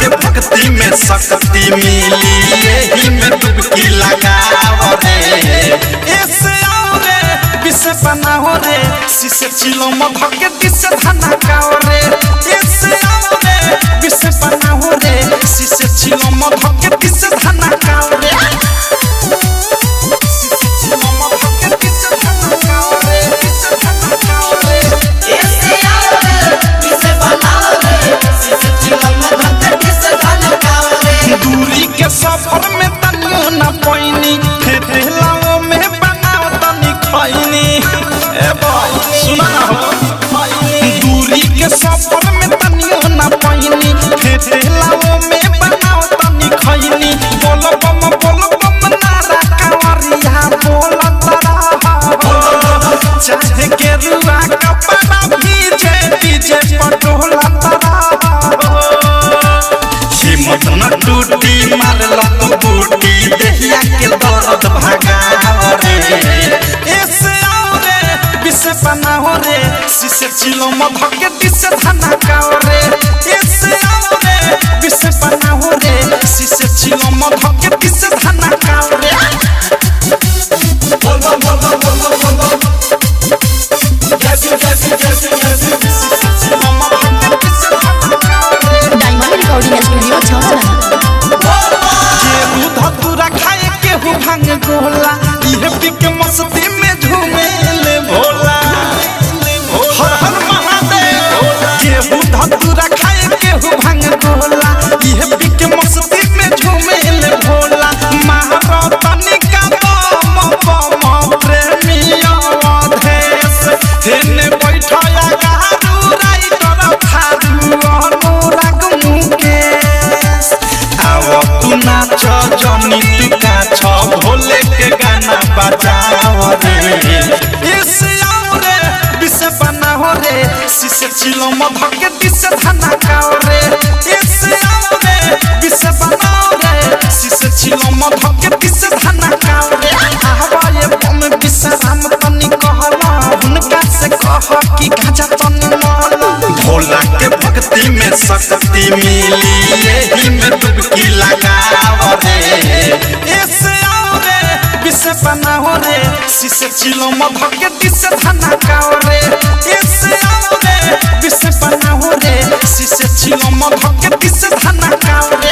के भक्ति में शक्ति मिली यही में डुबकी लगाओ रे ऐसे आओ रे विसे बनाओ रे सिसे चिलो मधके दिसे धनकाओ रे ऐसे आओ रे विसे बनाओ रे सिसे चिलो मधके दिसे धनकाओ रे सिसे चिलो मधके दिसे धनकाओ रे दिसे धनकाओ रे ऐसे आओ रे विसे बनाओ रे सिसे चिलो मधके दिसे धनकाओ रे दूरी के सफर में तनियो न पैनी ठेलाओ में बनाओ तनी खैनी ए भाई सुना हो दूरी के सफर में तनियो न पैनी ठेलाओ में बनाओ तनी खैनी बोलो बम नारा कावरिया बोलो तारा चाहे के रुआ कपड़ा भीजे डीजे पटोला तारा हिम्मत न टूटी मारला तो बूटी देहिया के दर्द भगाओ रे ऐसे आओ रे विसे बनाओ रे सिसे चिलो मधके दिसे धनकाओ रे ऐसे आओ रे विसे बनाओ रे सिसे चिलो मधके दिसे धनकाओ रे बोल कैसे सिसे चिलो मधके दिसे धनकाओ रे डायमंड रिकॉर्डिंग स्टूडियो छावला केहू धतूरा खाए केहू भांग गोला इहे पी के मस्ती में झूमेले भोला हर हर महादेव केहू धतूरा खाए केहू भांग गोला इहे पी के मस्ती में झूमेले भोला महारतनी का बम प्रेमिया देश हेने बैठाया गारू राइटर थारू अनुराग मुकेश आओ तू नाच जनी तू काछ भोले के गाना बजाओ रे ऐसे आओ रे विसे बनाओ रे सिसे चिलो मधके दिसे धनकाओ रे ऐसे आओ रे विसे बनाओ रे सिसे चिलो मधके दिसे धनकाओ रे आवाए बम विश्राम तनी कहला हुनका से कह कि गाजा तनी माला भोला के भक्ति में शक्ति मिली यही में डुबकी लगाओ रे ऐसे आओ रे विसे बनाओ रे सिसे चिलो मधके दिसे धनकाओ रे ऐसे आओ रे विसे बनाओ रे सिसे चिलो मधके दिसे धनकाओ रे